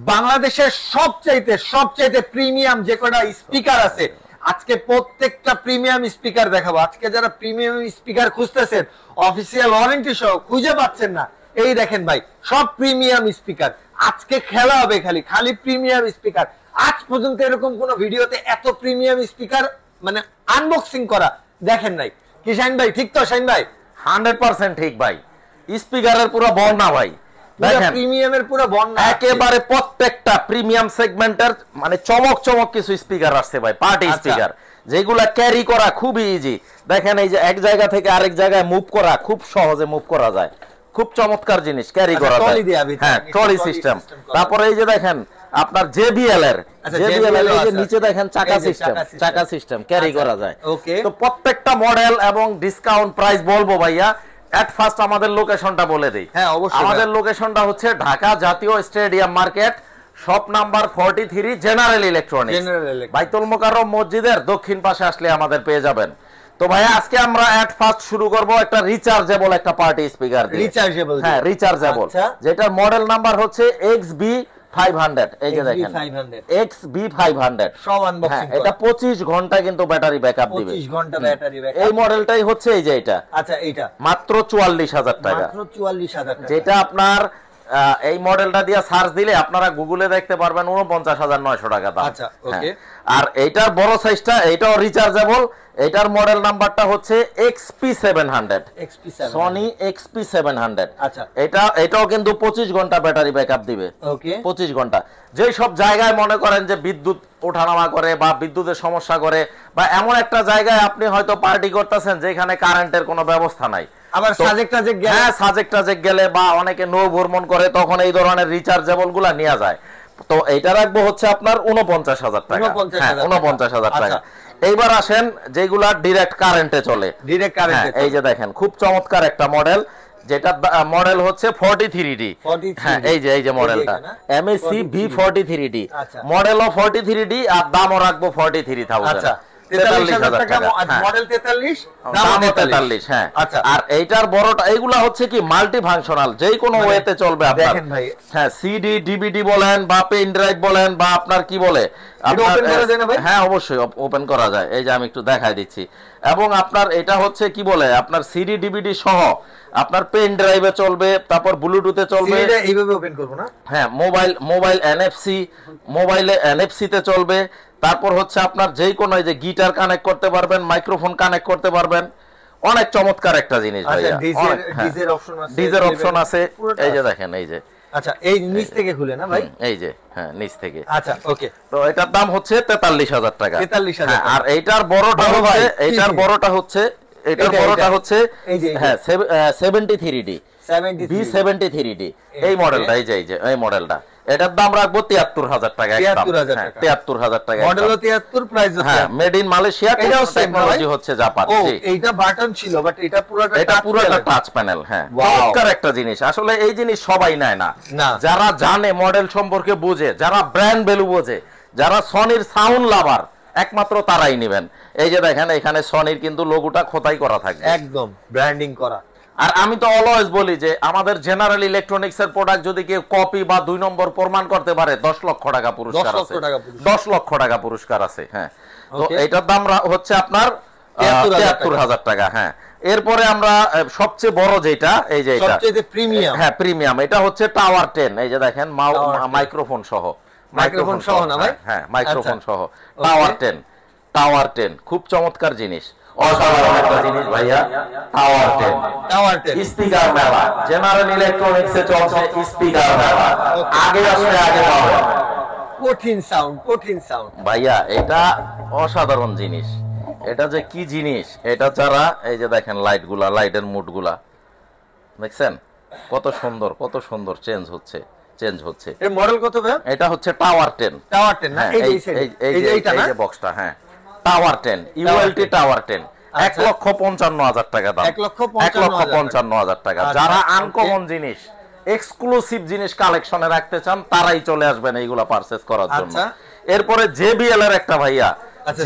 বাংলাদেশের সবচাইতে প্রিমিয়াম যে কটা স্পিকার আছে, আজকে প্রত্যেকটা প্রিমিয়াম স্পিকার দেখাবো। আজকে যারা প্রিমিয়াম স্পিকার খুঁজতেছেন অফিসিয়াল ওয়ারেন্টি সহ খুঁজে পাচ্ছেন না, এই দেখেন ভাই সব প্রিমিয়াম স্পিকার। আজকে খেলা হবে খালি প্রিমিয়াম স্পিকার। আজ পর্যন্ত এরকম কোন ভিডিওতে এত প্রিমিয়াম স্পিকার মানে আনবক্সিং করা দেখেন নাই। কি শাইন ভাই ঠিক তো? শাইন ভাই 100% ঠিক ভাই, স্পিকারের পুরো বর্ণনা ভাই, দেখেন প্রিমিয়ামের পুরো বর্ণনা একেবারে প্রত্যেকটা প্রিমিয়াম সেগমেন্টের মানে চমক কিছু স্পিকার আসছে ভাই, পার্টি স্পিকার যেগুলা ক্যারি করা খুবই ইজি। দেখেন এই যে এক জায়গা থেকে আরেক জায়গায় মুভ করা খুব সহজে মুভ করা যায়, খুব চমৎকার জিনিস, ক্যারি করা যায়। হ্যাঁ, ট্রলি সিস্টেম। তারপরে এই যে দেখেন আপনার JBL এর এই যে নিচে দেখেন চাকা সিস্টেম ক্যারি করা যায়। তো প্রত্যেকটা মডেল এবং ডিসকাউন্ট প্রাইস বলবো ভাইয়া। এট ফার্স্ট আমাদের লোকেশনটা বলে দেই। হ্যাঁ অবশ্যই, আমাদের লোকেশনটা হচ্ছে ঢাকা জাতীয় stadium market, shop number 43, general electronics, বাইতুল মোকাররম মসজিদের দক্ষিণ পাশে আসলে আমাদের পেয়ে যাবেন। তো ভাইয়া আজকে আমরা এট ফার্স্ট শুরু করব একটা রিচার্জেবল একটা পার্টি স্পিকার দিয়ে। রিচার্জেবল? হ্যাঁ রিচার্জেবল, যেটার মডেল নাম্বার হচ্ছে XB500। এই যে দেখেন XB500 সব আনবক্সিং। এটা 25 ঘন্টা কিন্তু ব্যাটারি ব্যাকআপ দিবে। 25 ঘন্টা ব্যাটারি ব্যাকআপ। এই মডেলটাই হচ্ছে এই যে এটা। আচ্ছা এইটা মাত্র 44,000 টাকা। মাত্র 44,000 টাকা। যেটা আপনার এই মডেলটা দিয়ে সার্চ দিলে আপনারা গুগলে দেখতে পারবেন 49,900 টাকা দাম। আচ্ছা ওকে। আর এইটার বড় সাইজটা, এটাও রিচার্জেবল। এটার মডেল নাম্বারটা হচ্ছে XP700, সনি XP700। আচ্ছা এটাও কিন্তু 25 ঘন্টা ব্যাটারি ব্যাকআপ দিবে। ওকে 25 ঘন্টা। যেই সব জায়গায় মনে করেন যে বিদ্যুৎ ওঠানামা করে বা বিদ্যুতের সমস্যা করে, বা এমন একটা জায়গায় আপনি হয়তো পার্টি করতেছেন যেখানে কারেন্টের কোনো ব্যবস্থা নাই, আবার সাজেক গেলে বা অনেকে নৌ ভ্রমণ করে, তখন এই ধরনের রিচার্জেবল গুলা নেওয়া যায়। তো এইটা রাখবো হচ্ছে আপনার 49,000 টাকা। 49,000 টাকা। এইবার আসেন যেগুলা ডিরেক্ট কারেন্টে চলে। এই যে দেখেন খুব চমৎকার একটা মডেল, যেটা মডেল হচ্ছে 43D। হ্যাঁ এই যে মডেলটা MAC V43D, মডেলও 43D, আর দামও রাখবো 43,000। আচ্ছা 43,000 টাকা মডেল 43, দাম 43। হ্যাঁ আর এইটার বড়টা, এইগুলা হচ্ছে কি মাল্টি ফাংশনাল, যেই কোনো ওয়েতে চলবে আপনার। দেখেন ভাই হ্যাঁ CD DVD বলেন বা পেন ড্রাইভ বলেন বা আপনার কি বলে, হ্যাঁ অবশ্যই ওপেন করা যায়। এই যে আমি একটু দেখাই দিচ্ছি। এবং আপনার এটা হচ্ছে কি বলে, আপনার CD DVD সহ আপনার পেন ড্রাইভে চলবে, তারপর ব্লুটুথে চলবে। এইভাবে ওপেন করব না? হ্যাঁ মোবাইল মোবাইলে NFC তে চলবে। তারপর হচ্ছে আপনার যেই কোনো এই যে গিটার কানেক্ট করতে পারবেন, মাইক্রোফোন কানেক্ট করতে পারবেন। অনেক চমৎকার একটা জিনিস ভাইয়া। ডিজের অপশন আছে। এই যে দেখেন এই যে। আচ্ছা এই নিচ থেকে খুলে না ভাই? এই যে হ্যাঁ নিচ থেকে। আচ্ছা ওকে। তো এটার দাম হচ্ছে 43,000 টাকা। 43,000। আর এইটার বড়টা হচ্ছে হ্যাঁ 73D, B73D এই মডেলটা। এই মডেলটা এটার দাম রাখবো 73,000 টাকা। 73,000 টাকা মডেল 73, প্রাইস হ্যাঁ মেড ইন মালয়েশিয়া, টেকনোলজি হচ্ছে জাপান। জি এইটা বাটন ছিল, বাট এটা পুরোটা টাচ প্যানেল। হ্যাঁ চমৎকার একটা জিনিস। আসলে এই জিনিস সবাই নেয় না, যারা জানে মডেল সম্পর্কে বুঝে, যারা ব্র্যান্ড ভ্যালু বোঝে, যারা সনির সাউন্ড লাভার, একমাত্র তারাই নেবেন। এই যে দেখেন এখানে সনির কিন্তু লোগোটা খোদাই করা থাকে, একদম ব্র্যান্ডিং করা। আর আমি তো অলওয়েজ বলি যে আমাদের জেনারেল ইলেকট্রনিক্স এর প্রোডাক্ট যদি কেউ কপি বা 2 নম্বর প্রমাণ করতে পারে 10 লক্ষ টাকা পুরস্কার আছে। 10 লক্ষ টাকা পুরস্কার আছে। হ্যাঁ তো এটার দাম হচ্ছে আপনার 73,000 টাকা। হ্যাঁ এরপরে আমরা সবচেয়ে বড় যেটা, এই যে এটা সবচেয়ে প্রিমিয়াম। হ্যাঁ প্রিমিয়াম, এটা হচ্ছে টাওয়ার 10। এই যে দেখেন মাইক্রোফোন সহ না ভাই? হ্যাঁ মাইক্রোফোন সহ টাওয়ার 10 খুব চমৎকার জিনিস, অসাধারণ একটা জিনিস ভাইয়া। টাওয়ার 10 স্পিকার মেলা, জেনারেল ইলেকট্রনিক্স এ চলছে স্পিকার মেলা। আগে পাবেন কঠিন সাউন্ড ভাইয়া। এটা অসাধারণ জিনিস। এটা যে কি জিনিস, এটা যারা এই যে দেখেন লাইটের মুডগুলা দেখছেন কত সুন্দর চেঞ্জ হচ্ছে। এর মডেল কত ভাই? এটা হচ্ছে টাওয়ার 10 না? এই যে বক্সটা, হ্যাঁ টাওয়ার 10 ULT টাওয়ার 10, 1,55,000 টাকা দাম। 1,55,000 টাকা। যারা আনকমন জিনিস, এক্সক্লুসিভ জিনিস কালেকশনে রাখতে চান, তারাই চলে আসবেন এইগুলা পারচেজ করার জন্য। এরপরে JBL এর একটা ভাইয়া,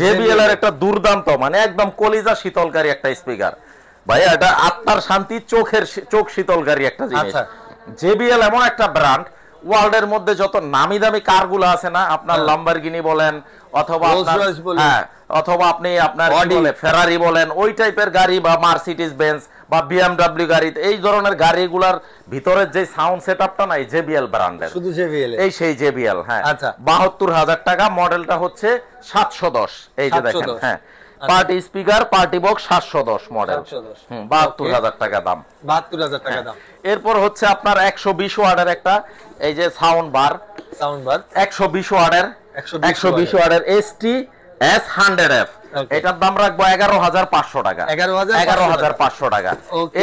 JBL এর একটা দুর্দান্ত মানে একদম কলিজা শীতলকারী একটা স্পিকার ভাইয়া। এটা আত্মার শান্তি, চোখ শীতলকারী একটা জিনিস। JBL এমন একটা ব্র্যান্ড, ওয়ার্ল্ডের মধ্যে যত নামি দামি কারগুলো আছে না, আপনার লাম্বরগিনি বলেন অথবা অথবা আপনি আপনার ফেরারি বলেন, ওই টাইপের গাড়ি বা মার্সিডিজ বেঞ্জ বা বিএমডব্লিউ গাড়ি, এই ধরনের গাড়িগুলার ভিতরের যে সাউন্ড সেটআপটা নাই জেবিএল ব্র্যান্ডের, শুধু জেবিএল, এই সেই জেবিএল। হ্যাঁ, ৭২,০০০ টাকা, মডেলটা হচ্ছে ৭১০। এই যে দেখেন, হ্যাঁ, party speaker party box ৭১০ model, ৭২,০০০ টাকা দাম, ৭২,০০০ টাকা দাম। এরপর হচ্ছে আপনার ১২০ ওয়াটের একটা এই যে সাউন্ড বার ১২০ ওয়াটের ১২০ ওয়াটের এসটি S100F, এটার দাম রাখবো ১১,৫০০ টাকা, ১১,৫০০ টাকা।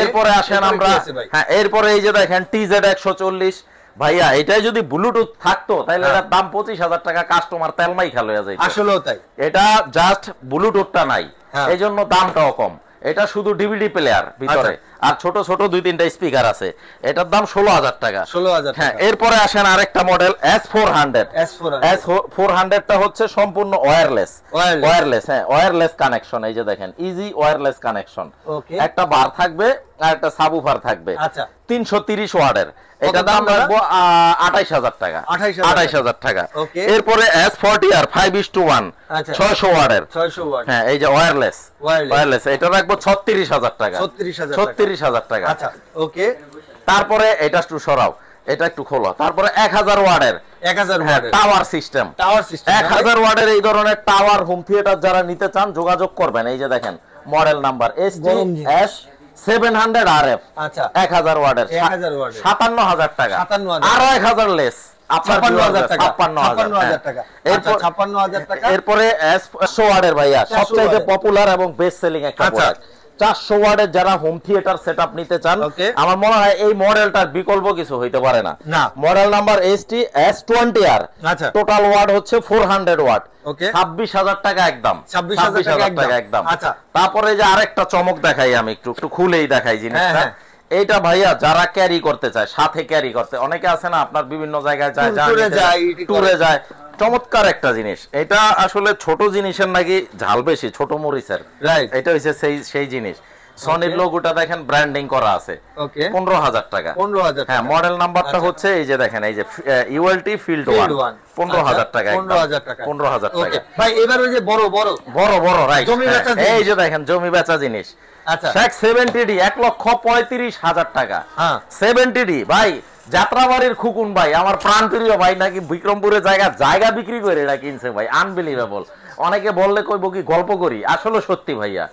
এরপরে আসেন আমরা, হ্যাঁ, এরপরে এই যে দেখেন TZ ১৪০। ভাইয়া এটাই যদি ব্লুটুথ থাকতো তাহলে এটার দাম ২৫,০০০ টাকা, কাস্টমার তেলমাই খেলো যায়। আসলেও তাই, এটা জাস্ট ব্লুটুথটা নাই, এই জন্য দামটাও কম। এটা শুধু ডিভিডি প্লেয়ার ভিতরে, আর ছোট ছোট ২-৩টা স্পিকার আছে, এটার দাম ১৬,০০০ টাকা। ১৬,০০০ হ্যাঁ, এরপরে আসেন আরেকটা মডেল S400। S400টা হচ্ছে সম্পূর্ণ ওয়্যারলেস, হ্যাঁ, ওয়্যারলেস কানেকশন। এই যে দেখেন, ইজি ওয়্যারলেস কানেকশন, একটা বার থাকবে আর একটা সাবউফার থাকবে, ৩৩০ ওয়াটের। এটা দাম রাখবো ২৮,০০০ টাকা, ২৮,০০০ টাকা। এরপরে S40R 5:1 ৬০০ ওয়াটের, হ্যাঁ, এই যে ওয়্যারলেস, এটা রাখবো ৩৬,০০০ টাকা, ৩৬,০০০ টাকা। আচ্ছা, ওকে। তারপরে এটা একটু সরাও, এটা একটু খোলো। তারপরে ১০০০ ওয়াটের, ১০০০ ওয়াটের টাওয়ার সিস্টেম, ১০০০ ওয়াটের এই ধরনের টাওয়ার হোম থিয়েটার যারা নিতে চান যোগাযোগ করবেন। এই যে দেখেন, মডেল নাম্বার STS 700RF, ১০০০ ওয়াটের, ৫৭,০০০ টাকা, আরো ১০০০ লেস, আপনার ৫৬,০০০ টাকা। এরপরে S500 ওয়াটের ভাইয়া সবচেয়ে পপুলার এবং বেস্ট সেলিং একটা প্রোডাক্ট, ৪০০ ওয়াটের যারা হোম থিয়েটার সেটআপ নিতে চান, আমার মনে হয় এই মডেলটার বিকল্প কিছু হইতে পারে না। Model number ST S20R, total watt হচ্ছে 400 ওয়াট, ২৬,০০০ টাকা একদম, ২৬,০০০ টাকা একদম। তারপরে যে আরেকটা চমক দেখাই আমি, একটু খুলেই দেখাই জিনিসটা। এইটা ভাইয়া যারা ক্যারি করতে চায়, সাথে ক্যারি করতে, অনেকে আছে না আপনার বিভিন্ন জায়গায় যায়, ট্যুরে যায়, চমৎকার একটা জিনিস। এটা আসলে ছোট জিনিসের নাকি ঝাল বেশি, ছোট মরিচের, এটা হচ্ছে সেই জিনিস। সনির লোগোটা দেখেন ব্র্যান্ডিং করা আছে, ১৫,০০০ টাকা। হ্যাঁ, মডেল নাম্বারটা হচ্ছে এই যে দেখেন, এই যে ULT Field 1, ১৫,০০০ টাকা, ১৫,০০০ টাকা। ভাই এবার ওই যে বড় রাইট, এই যে দেখেন জমি বেচা জিনিস, 70D ১,৩৫,০০০ টাকা, 70D ভাই, যাত্রাবাড়ির খুকুন ভাই, আমার প্রাণপ্রিয় ভাই, নাকি বিক্রমপুরে জায়গা বিক্রি করে এটা কিনছে ভাই, আনবিলিভেবল। অনেকে বললে কইব কি গল্প করি, আসলে সত্যি ভাইয়া,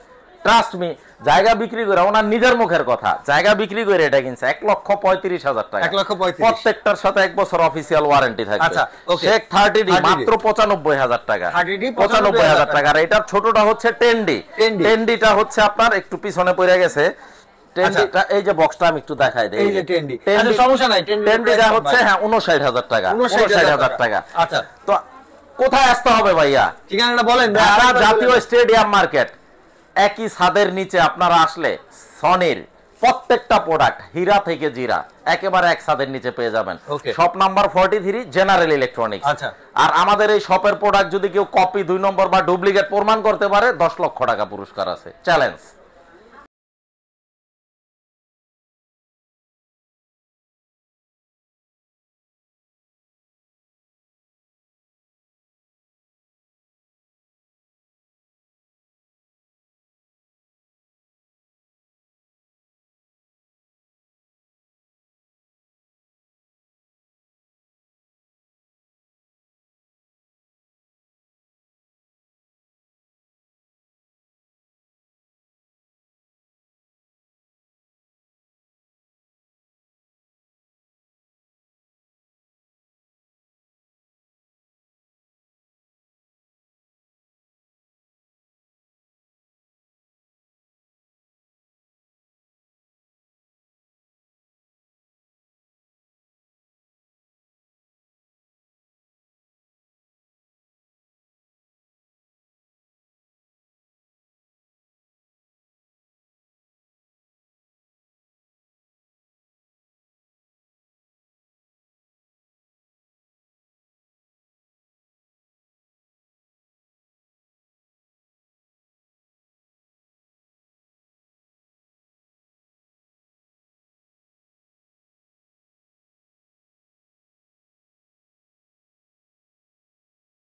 ট্রাস্ট মি, জায়গা বিক্রি করে, ওনার নিজের মুখের কথা, জায়গা বিক্রি করে এটা কিনছে ১,৩৫,০০০ টাকা, প্রত্যেকটার সাথে ১ বছর অফিসিয়াল ওয়ারেন্টি থাকবে। শেখ 30D মাত্র ৯৫,০০০ টাকা, ৯৫,০০০ টাকা। আর এটার ছোটটা হচ্ছে 10D, 10Dটা হচ্ছে আপনার একটু পিছনে পড়ে গেছে। 10Dটা এই যে বক্সটা আমি একটু দেখাই দেই, এই যে 10D, আচ্ছা সমস্যা নাই, 10Dটা হচ্ছে, হ্যাঁ, ৫৯,০০০ টাকা, ৫৯,০০০ টাকা। আচ্ছা, তো কোথায় আসতে হবে ভাইয়া? ঠিকানাটা বলেন। ঢাকা জাতীয় স্টেডিয়াম মার্কেট, একই ছাদের নিচে আপনারা আসলে সনির প্রত্যেকটা প্রোডাক্ট হীরা থেকে জিরা একেবারে এক ছাদের নিচে পেয়ে যাবেন। Shop number 43, general electronics. আর আমাদের এই শপের প্রোডাক্ট যদি কেউ কপি, ২ নম্বর বা ডুপ্লিকেট প্রমাণ করতে পারে, ১০ লক্ষ টাকা পুরস্কার আছে, চ্যালেঞ্জ।